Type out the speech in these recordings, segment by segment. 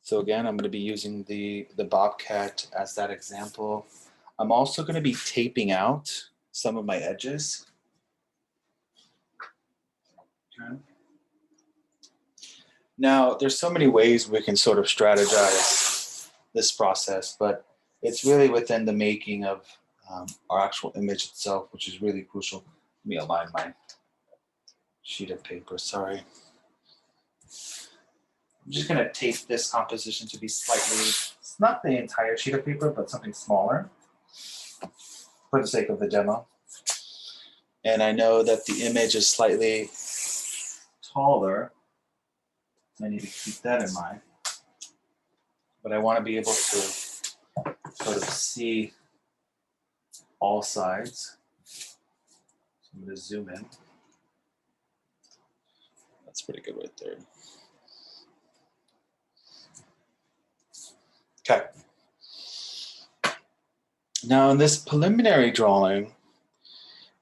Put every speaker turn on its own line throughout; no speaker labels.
So again, I'm going to be using the Bobcat as that example. I'm also going to be taping out some of my edges. Okay. Now, there's so many ways we can sort of strategize this process, but it's really within the making of our actual image itself, which is really crucial. Let me align my sheet of paper, sorry. I'm just going to tape this composition to be slightly, it's not the entire sheet of paper, but something smaller for the sake of the demo. And I know that the image is slightly taller. I need to keep that in mind. But I want to be able to sort of see all sides. So I'm going to zoom in. That's pretty good right there. Okay. Now in this preliminary drawing,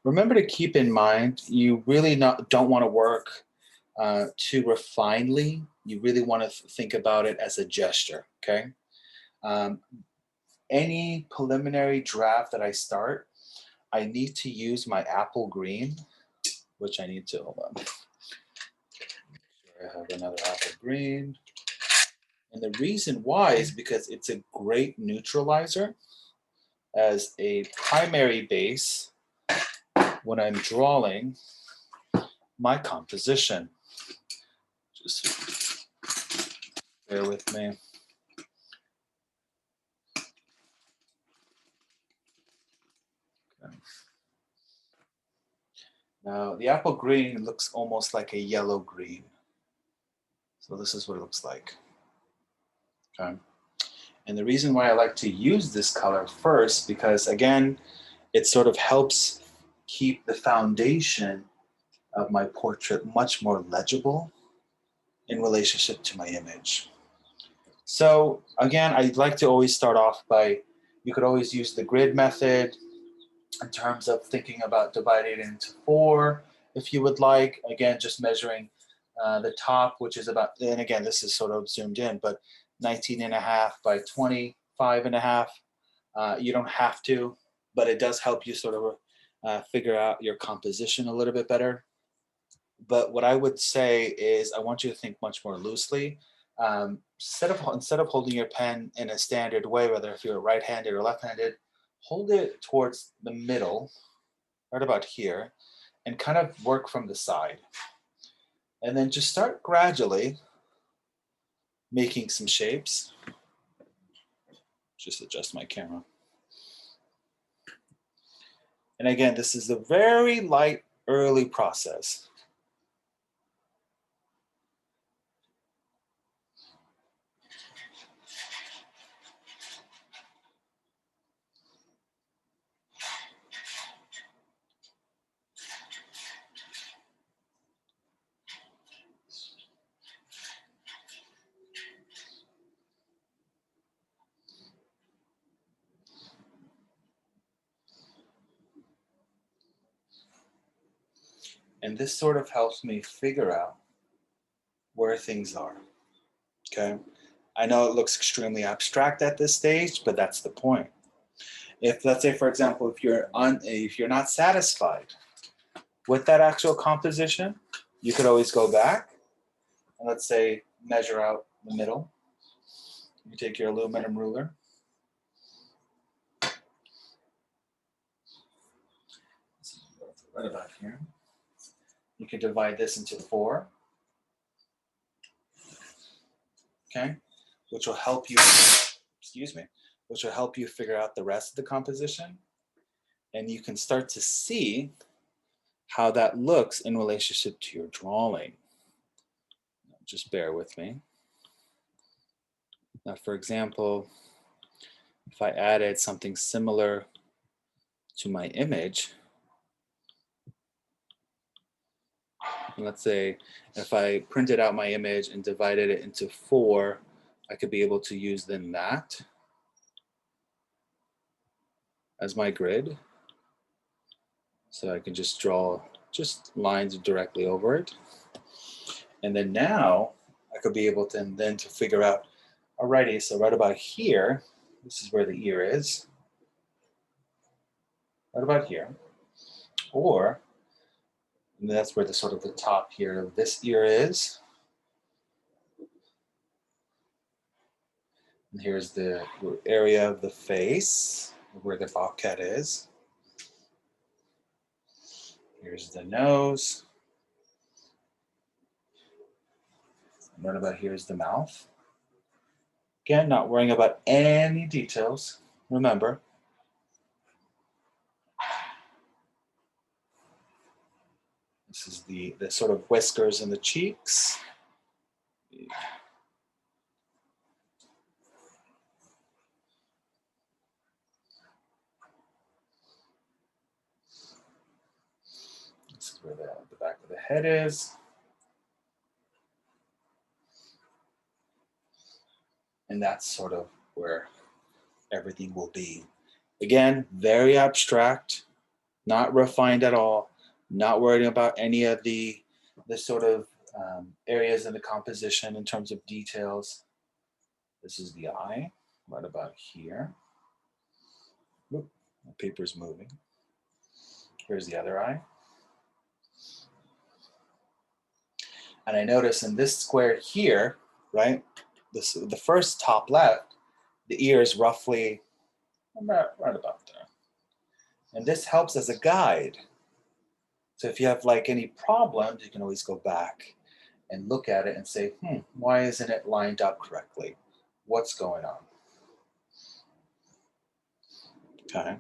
remember to keep in mind, you really don't want to work too refinedly. You really want to think about it as a gesture, okay? Any preliminary draft that I start, I need to use my apple green, which I need to, hold on. Make sure I have another apple green. And the reason why is because it's a great neutralizer as a primary base when I'm drawing my composition. Just bear with me. Okay. Now the apple green looks almost like a yellow green. So this is what it looks like. Okay. And the reason why I like to use this color first, because again, it sort of helps keep the foundation of my portrait much more legible in relationship to my image. So again, I'd like to always start off by, you could always use the grid method in terms of thinking about dividing it into 4, if you would like. Again, just measuring the top, which is about, and again, this is sort of zoomed in, but 19.5 by 25.5. You don't have to, but it does help you sort of figure out your composition a little bit better. But what I would say is I want you to think much more loosely. Instead of holding your pen in a standard way, whether if you're right-handed or left-handed, hold it towards the middle, right about here, and kind of work from the side. And then just start gradually making some shapes. Just adjust my camera. And again, this is a very light, early process. And this sort of helps me figure out where things are, okay? I know it looks extremely abstract at this stage, but that's the point. If, let's say, for example, if you're not satisfied with that actual composition, you could always go back and, let's say, measure out the middle. You take your aluminum ruler. Right about here. You can divide this into 4, okay? Which will help you, which will help you figure out the rest of the composition. And you can start to see how that looks in relationship to your drawing. Just bear with me. Now, for example, if I added something similar to my image, let's say if I printed out my image and divided it into 4, I could be able to use then that as my grid. So I can just draw just lines directly over it. And then now I could be able to then to figure out Alrighty, so right about here, this is where the ear is. Right about here. Or that's where the sort of the top here of this ear is. And here's the area of the face where the bobcat is. Here's the nose. And right about here is the mouth. Again, not worrying about any details. Remember, this is the sort of whiskers in the cheeks. This is where the back of the head is. And that's sort of where everything will be. Again, very abstract, not refined at all, not worrying about any of the sort of areas in the composition in terms of details. This is the eye, right about here. Oop, the paper's moving. Here's the other eye. And I notice in this square here, right, the first top left, the ear is roughly right about there. And this helps as a guide. So if you have like any problems, you can always go back and look at it and say, why isn't it lined up correctly? What's going on? Okay.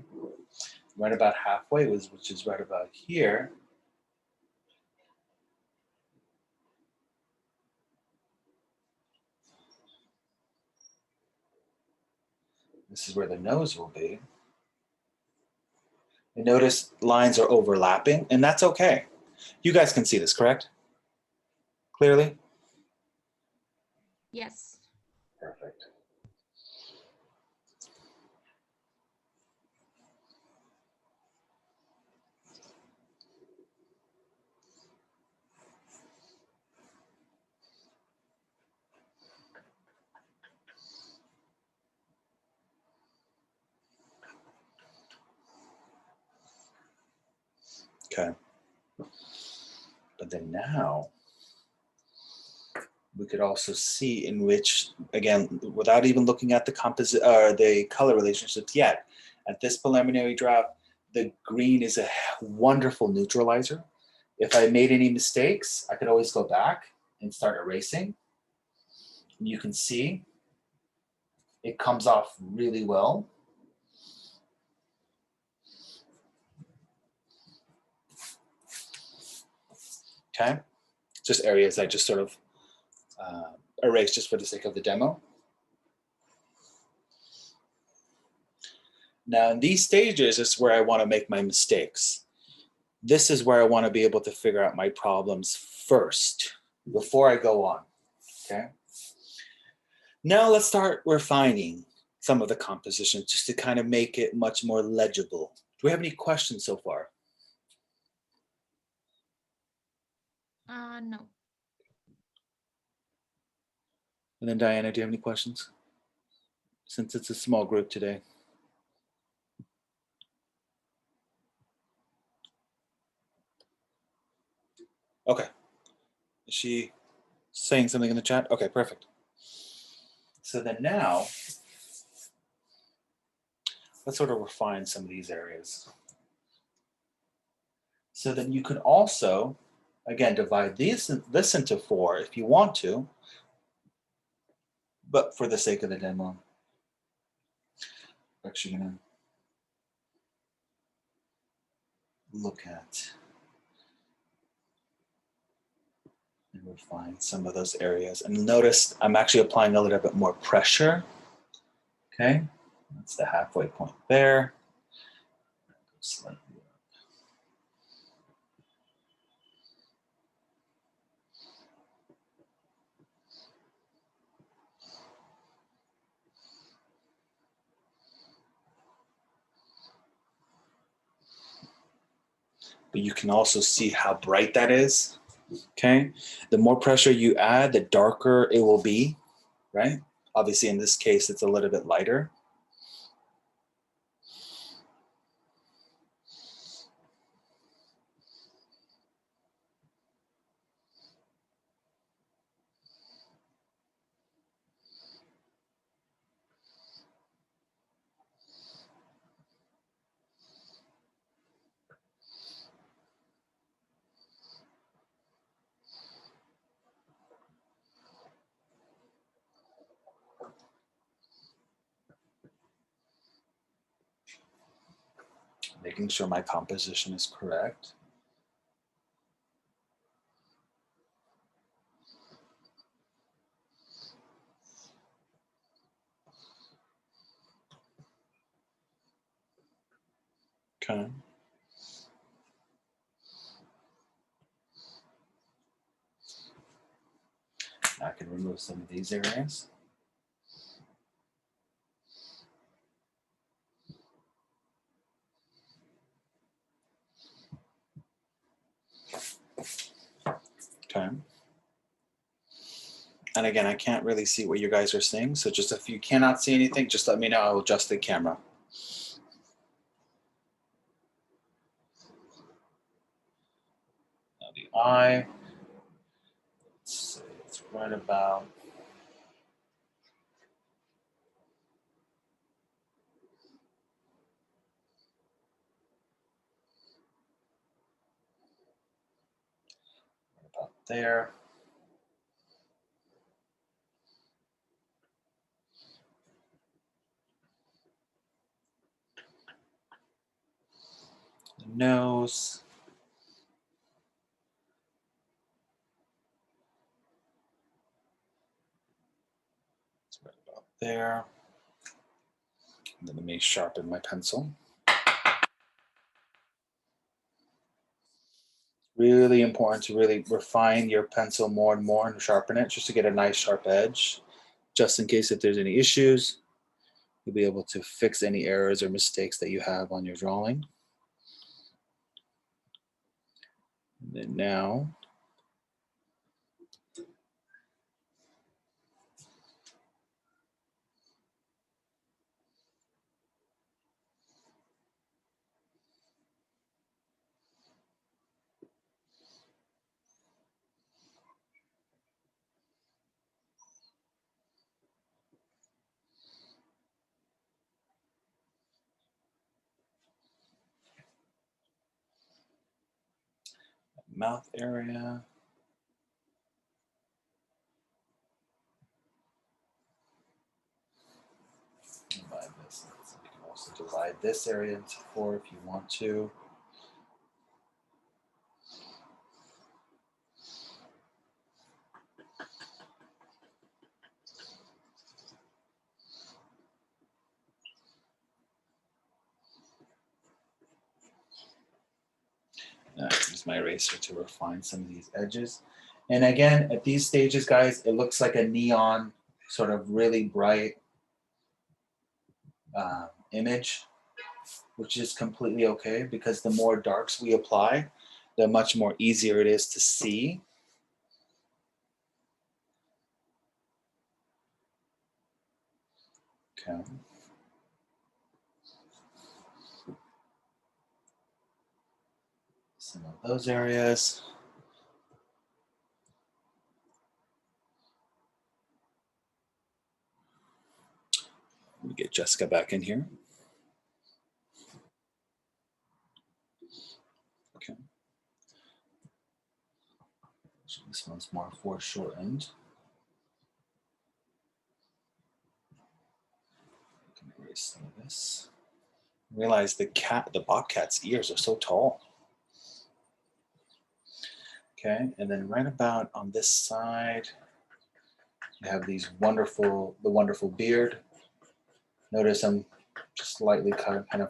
Right about halfway, which is right about here. This is where the nose will be. And notice lines are overlapping, and that's okay. You guys can see this, correct? Clearly?
Yes.
Perfect. Okay. But then now, we could also see in which, again, without even looking at the composite or the color relationships yet, at this preliminary draft, the green is a wonderful neutralizer. If I made any mistakes, I could always go back and start erasing. And you can see it comes off really well. Okay, just areas I just sort of erase just for the sake of the demo. Now in these stages is where I want to make my mistakes. This is where I want to be able to figure out my problems first before I go on, okay? Now let's start refining some of the composition just to kind of make it much more legible. Do we have any questions so far?
No.
And then Diana, do you have any questions? Since it's a small group today. Okay. Is she saying something in the chat? Okay, perfect. So then now, let's sort of refine some of these areas. So then you can also, again, divide this into 4 if you want to, but for the sake of the demo, we're actually gonna look at and refine some of those areas. And notice I'm actually applying a little bit more pressure. Okay, that's the halfway point there. Slightly up. But you can also see how bright that is. Okay, the more pressure you add, the darker it will be, right? Obviously, in this case, it's a little bit lighter. Making sure my composition is correct. Okay. I can remove some of these areas. Okay. And again, I can't really see what you guys are seeing. So just if you cannot see anything, just let me know. I will adjust the camera. Now the eye, let's see, it's right about there. The nose. It's right about there. And then let me sharpen my pencil. Really important to really refine your pencil more and more and sharpen it just to get a nice sharp edge. Just in case if there's any issues, you'll be able to fix any errors or mistakes that you have on your drawing. And then now, mouth area. Divide this. You can also divide this area into 4 if you want to. Now, I use my eraser to refine some of these edges. And again, at these stages, guys, it looks like a neon, sort of really bright image, which is completely okay because the more darks we apply, the much more easier it is to see. Okay. Some of those areas. Let me get Jessica back in here. Okay. So this one's more foreshortened. I can erase some of this. Realize the Bobcat's ears are so tall. Okay, and then right about on this side, you have the wonderful beard. Notice I'm just slightly kind of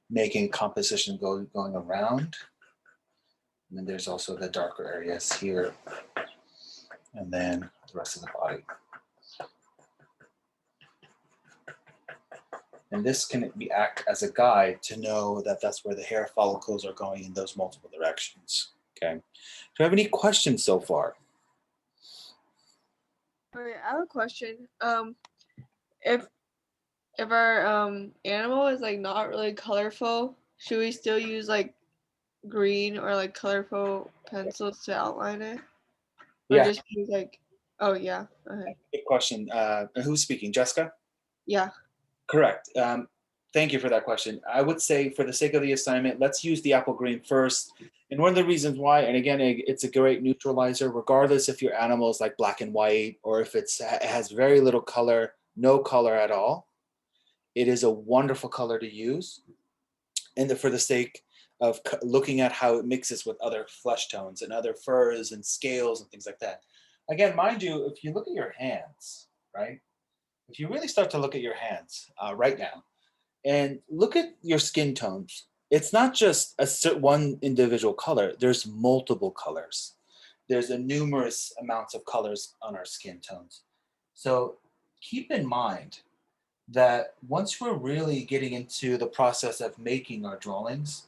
making composition going around. And then there's also the darker areas here, and then the rest of the body. And this can act as a guide to know that that's where the hair follicles are going in those multiple directions. Okay. Do you have any questions so far?
Okay, I have a question. if our animal is like not really colorful, should we still use like green or like colorful pencils to outline it, or
Yeah,
just use like? Oh yeah. Okay.
good question. Who's speaking? Jessica?
Yeah.
Correct. Thank you for that question. I would say, for the sake of the assignment, let's use the apple green first. And one of the reasons why, and again, it's a great neutralizer, regardless if your animal is like black and white or if it has very little color, no color at all. It is a wonderful color to use. And for the sake of looking at how it mixes with other flesh tones and other furs and scales and things like that. Again, mind you, if you look at your hands, right? If you really start to look at your hands right now and look at your skin tones, it's not just one individual color. There's multiple colors. There's a numerous amounts of colors on our skin tones. So keep in mind that once we're really getting into the process of making our drawings,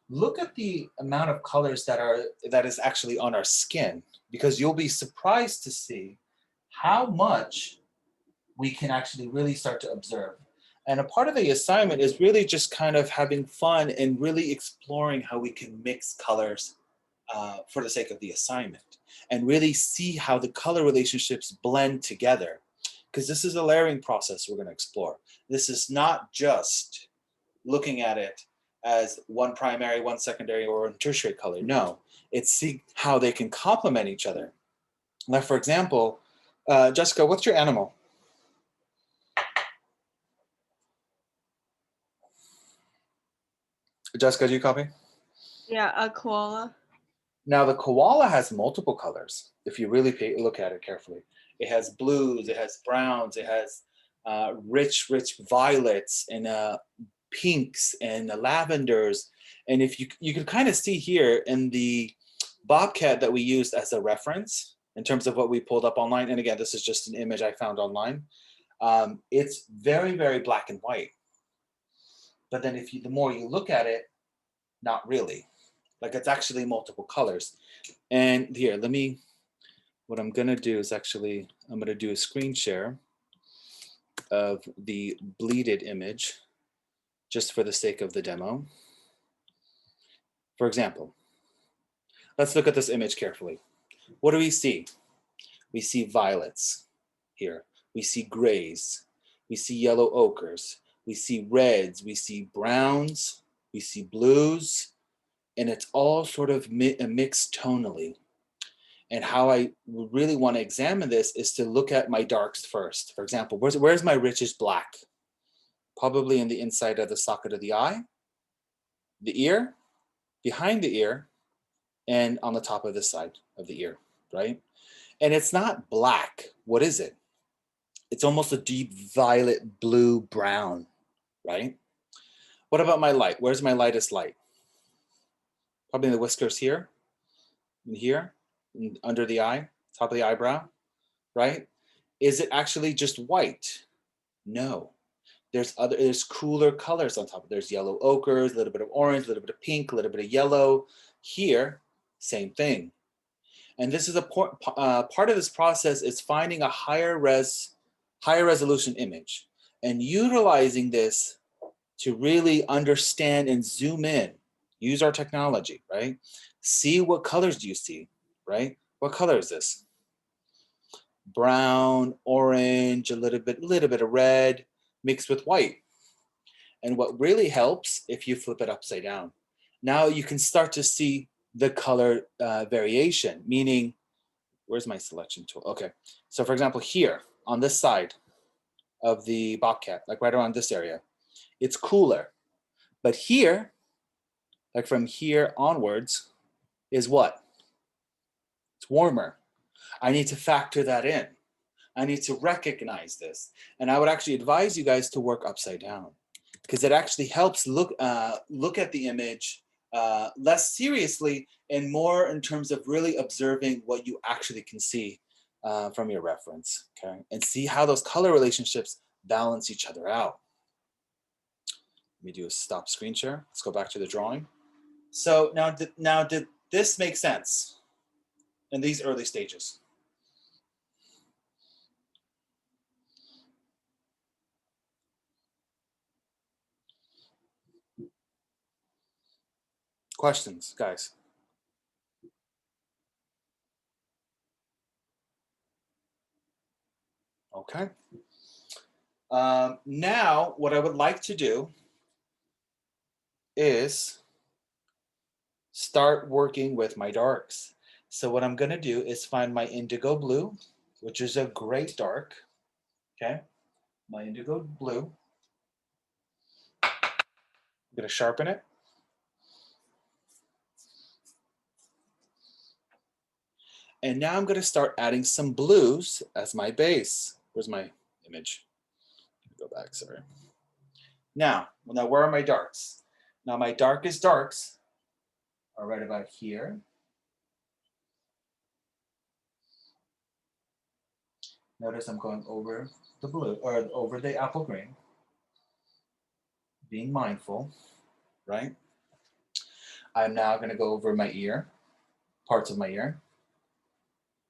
look at the amount of colors that is actually on our skin, because you'll be surprised to see how much we can actually really start to observe. And a part of the assignment is really just kind of having fun and really exploring how we can mix colors for the sake of the assignment, and really see how the color relationships blend together. Because this is a layering process we're going to explore. This is not just looking at it as one primary, one secondary, or one tertiary color. No, it's see how they can complement each other. Now, for example, Jessica, what's your animal? Jessica, do you copy?
Yeah, a koala.
Now, the koala has multiple colors if you really look at it carefully. It has blues, it has browns, it has rich violets and pinks and lavenders. And if you can kind of see here in the Bobcat that we used as a reference in terms of what we pulled up online, and again, this is just an image I found online, it's very black and white. But then the more you look at it, not really. Like, it's actually multiple colors. And here, what I'm gonna do is actually, I'm gonna do a screen share of the bleeded image just for the sake of the demo. For example, let's look at this image carefully. What do we see? We see violets here. We see grays. We see yellow ochres. We see reds. We see browns. We see blues. And it's all sort of mixed tonally. And how I really want to examine this is to look at my darks first. For example, where's my richest black? Probably in the inside of the socket of the eye, the ear, behind the ear, and on the top of this side of the ear, right? And it's not black. What is it? It's almost a deep violet, blue, brown, right? What about my light? Where's my lightest light? Probably in the whiskers here, and under the eye, top of the eyebrow, right? Is it actually just white? No. There's cooler colors on top. There's yellow ochres, a little bit of orange, a little bit of pink, a little bit of yellow. Here, same thing. And this is part of this process is finding a higher resolution image and utilizing this to really understand and zoom in. Use our technology, right? See what colors do you see, right? What color is this? Brown, orange, a little bit of red mixed with white. And what really helps if you flip it upside down. Now you can start to see the color variation, meaning, where's my selection tool? Okay, so for example, here on this side of the Bobcat, like right around this area, it's cooler. But here, like from here onwards, is what? It's warmer. I need to factor that in. I need to recognize this. And I would actually advise you guys to work upside down, because it actually helps look at the image less seriously and more in terms of really observing what you actually can see from your reference, okay? And see how those color relationships balance each other out. Let me do a stop screen share. Let's go back to the drawing. So now did this make sense in these early stages? Questions, guys? Okay. Now, what I would like to do is start working with my darks. So what I'm going to do is find my indigo blue, which is a great dark. Okay, my indigo blue. I'm going to sharpen it. And now I'm going to start adding some blues as my base. Where's my image? Go back, sorry. Now where are my darks? Now my darkest darks are right about here. Notice I'm going over the blue, or over the apple green. Being mindful, right? I'm now going to go over my ear, parts of my ear.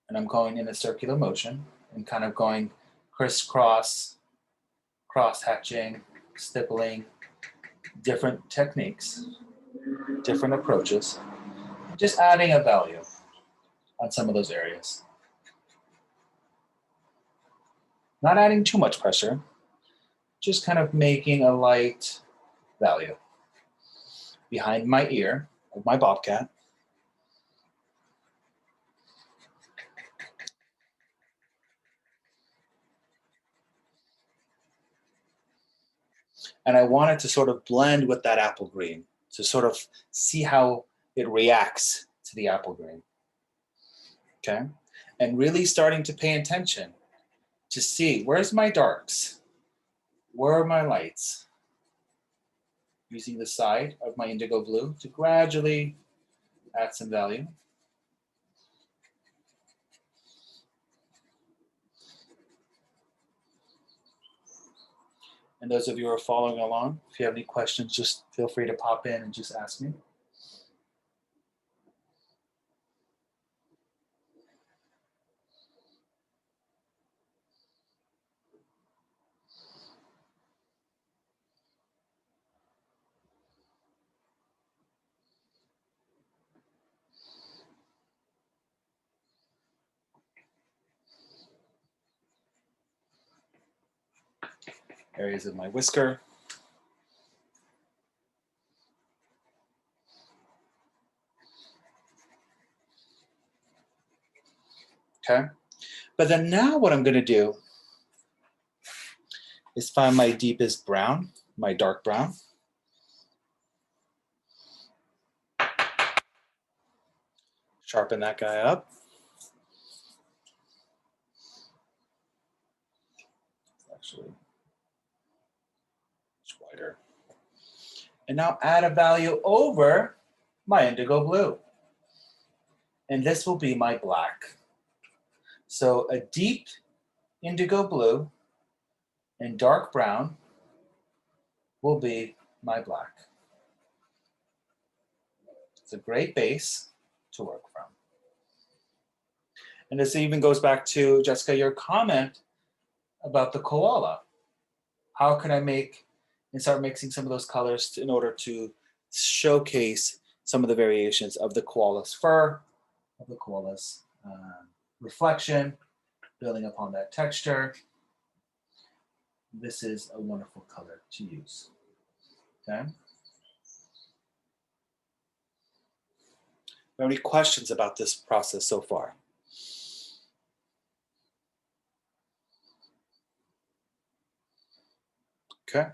And I'm going in a circular motion and kind of going crisscross, cross-hatching, stippling, different techniques, different approaches, just adding a value on some of those areas. Not adding too much pressure, just kind of making a light value. Behind my ear of my bobcat, and I wanted to sort of blend with that apple green to sort of see how it reacts to the apple green. Okay, and really starting to pay attention to see where's my darks, where are my lights, using the side of my indigo blue to gradually add some value. And those of you who are following along, if you have any questions, just feel free to pop in and just ask me. Areas of my whisker. Okay, but then now what I'm going to do is find my deepest brown, my dark brown. Sharpen that guy up. Actually, it's wider. And now add a value over my indigo blue. And this will be my black. So a deep indigo blue and dark brown will be my black. It's a great base to work from. And this even goes back to, Jessica, your comment about the koala. How can I make and start mixing some of those colors in order to showcase some of the variations of the koala's fur, of the koala's reflection, building upon that texture. This is a wonderful color to use. Okay. Any questions about this process so far? Okay.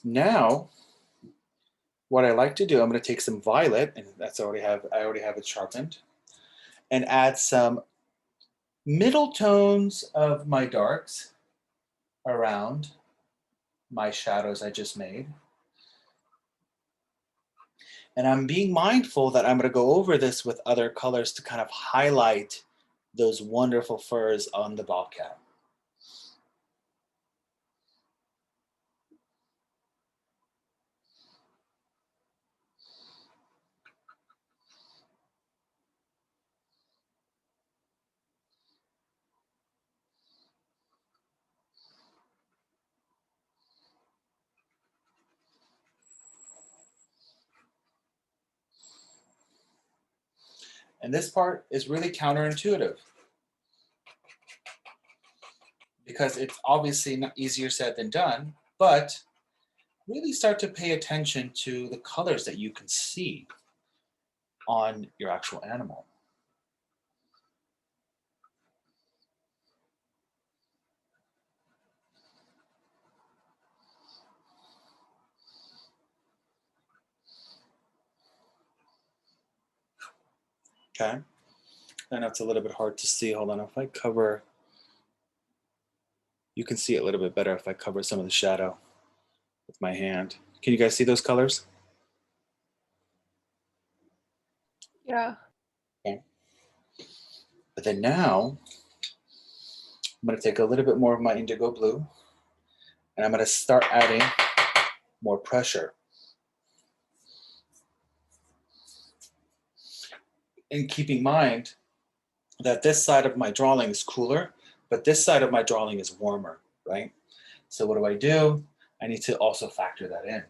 Now, what I like to do, I'm going to take some violet, and I already have it sharpened, and add some middle tones of my darks around my shadows I just made. And I'm being mindful that I'm going to go over this with other colors to kind of highlight those wonderful furs on the bobcat. And this part is really counterintuitive because it's obviously not easier said than done, but really start to pay attention to the colors that you can see on your actual animal. Okay, I know it's a little bit hard to see. Hold on, if I cover, you can see it a little bit better if I cover some of the shadow with my hand. Can you guys see those colors?
Yeah.
Okay. But then now, I'm gonna take a little bit more of my indigo blue and I'm gonna start adding more pressure. And keeping in mind that this side of my drawing is cooler, but this side of my drawing is warmer, right? So what do? I need to also factor that in.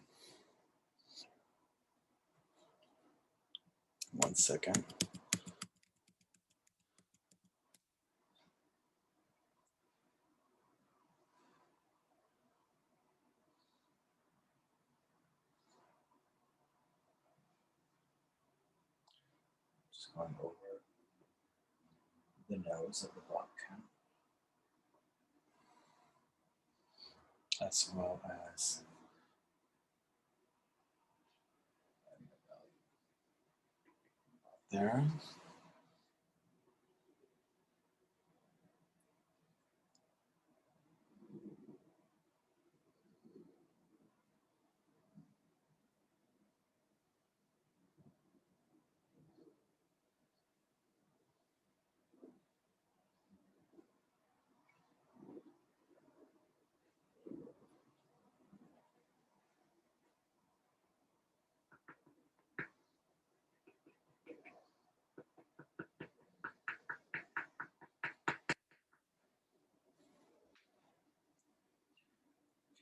One second. Just going over the nose of the bobcat, as well as there.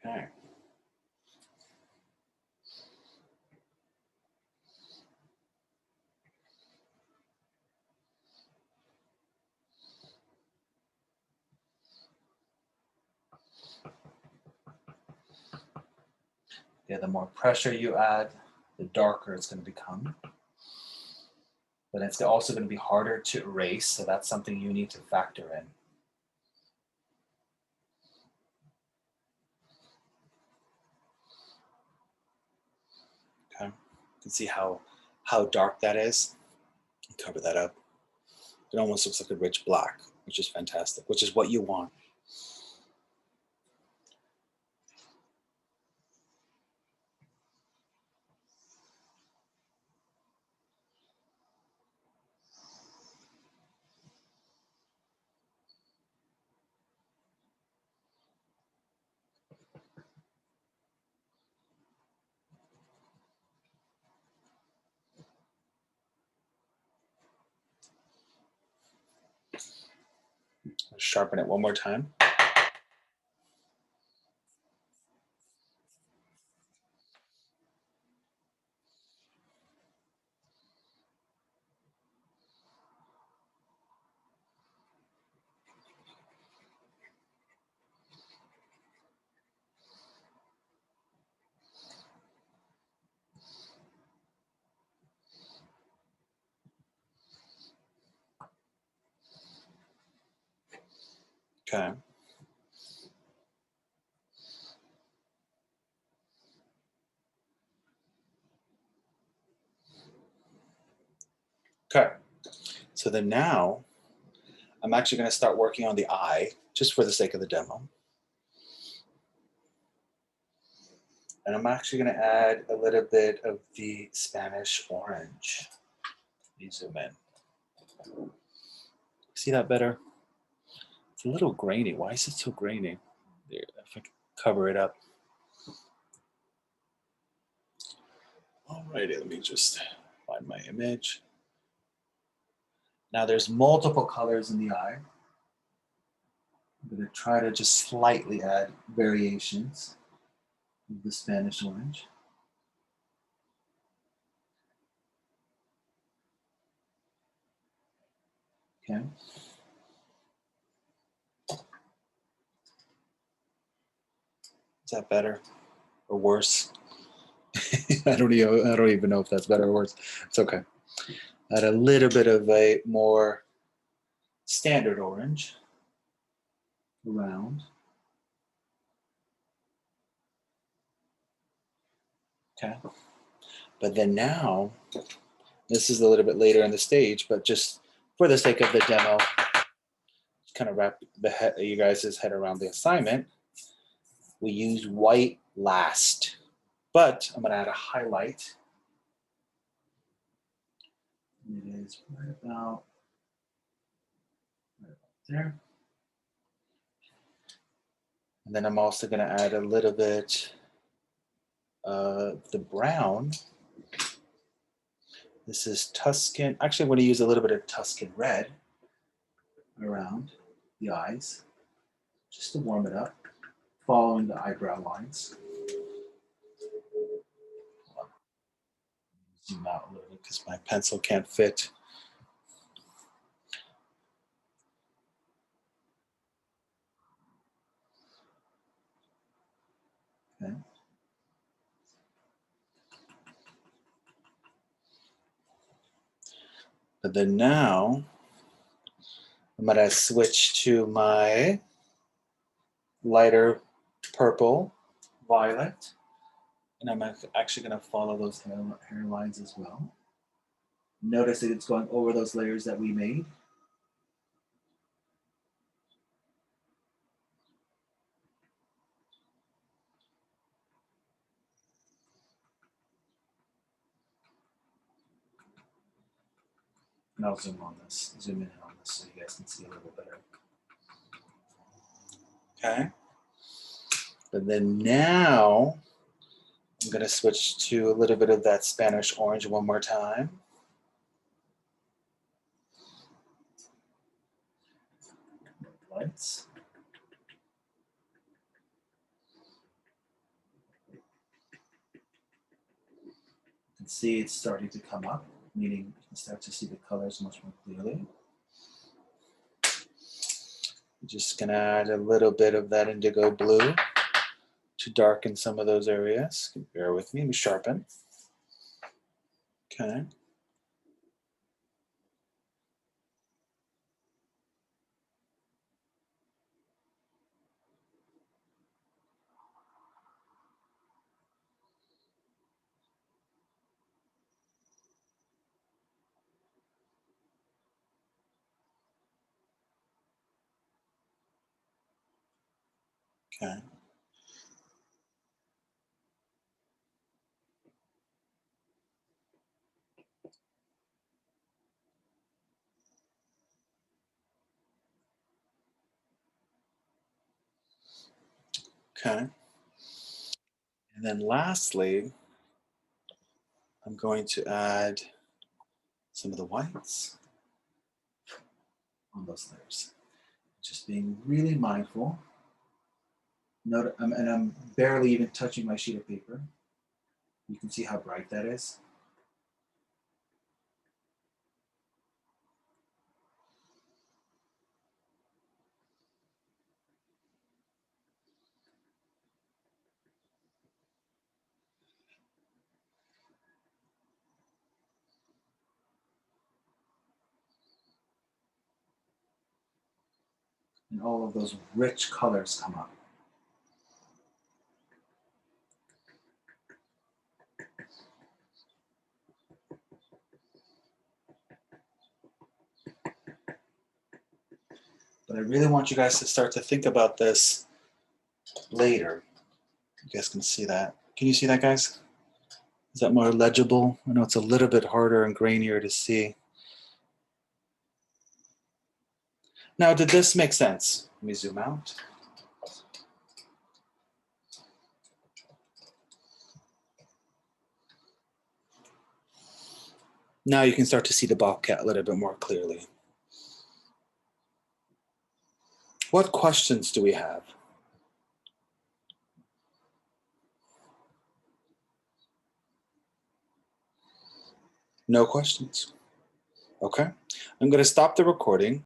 Okay. Yeah, the more pressure you add, the darker it's going to become. But it's also going to be harder to erase, so that's something you need to factor in. Okay, you can see how dark that is. Cover that up. It almost looks like a rich black, which is fantastic, which is what you want. Sharpen it one more time. Okay. Okay. So then now I'm actually going to start working on the eye just for the sake of the demo. And I'm actually going to add a little bit of the Spanish orange. Let me zoom in. See that better? It's a little grainy. Why is it so grainy? There, if I can cover it up. Alrighty, let me just find my image. Now there's multiple colors in the eye. I'm going to try to just slightly add variations of the Spanish orange. Okay. Is that better or worse? I don't even know if that's better or worse. It's okay. Add a little bit of a more standard orange around. Okay. But then now, this is a little bit later in the stage, but just for the sake of the demo, kind of wrap you guys' head around the assignment. We use white last, but I'm going to add a highlight. It is right about there. And then I'm also going to add a little bit of the brown. This is Tuscan. Actually, I'm going to use a little bit of Tuscan red around the eyes, just to warm it up, following the eyebrow lines. Zoom out a little bit because my pencil can't fit. Okay. But then now, I'm going to switch to my lighter purple, violet, and I'm actually going to follow those hair lines as well. Notice that it's going over those layers that we made. And I'll zoom in on this so you guys can see a little better. Okay. But then now, I'm going to switch to a little bit of that Spanish orange one more time. Lights. You can see it's starting to come up, meaning you can start to see the colors much more clearly. I'm just going to add a little bit of that indigo blue to darken some of those areas. Bear with me, let me sharpen. Okay. Okay. Okay. And then lastly, I'm going to add some of the whites on those layers. Just being really mindful. Note, and I'm barely even touching my sheet of paper. You can see how bright that is. And all of those rich colors come up. But I really want you guys to start to think about this later. You guys can see that. Can you see that, guys? Is that more legible? I know it's a little bit harder and grainier to see. Now, did this make sense? Let me zoom out. Now you can start to see the Bobcat a little bit more clearly. What questions do we have? No questions. Okay, I'm going to stop the recording.